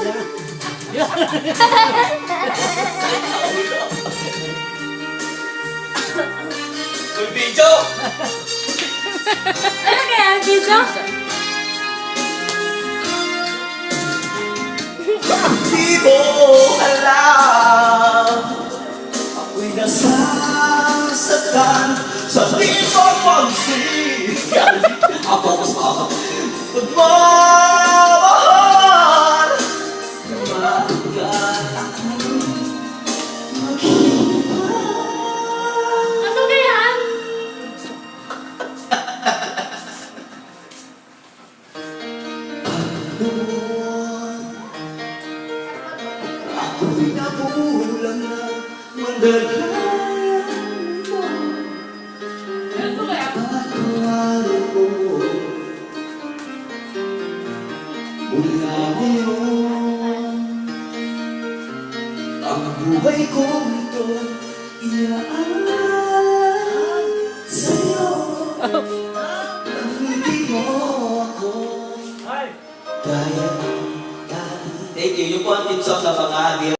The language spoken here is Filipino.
May video! Ano kaya ang video? Di mo alam, ako'y nasasaktan sa di mo pagsigan. Ako sa pagmamahal na maagal akong maghiwalay. Ano kaya? Ako'y nabulang na mandalayan mo. Ano kaya? Patawarin mo. Mula ngayon, ang buhay kong ito iaalay sa'yo. Nang hindi mo ako kaya. Thank you. Yung po ang tips of sa mga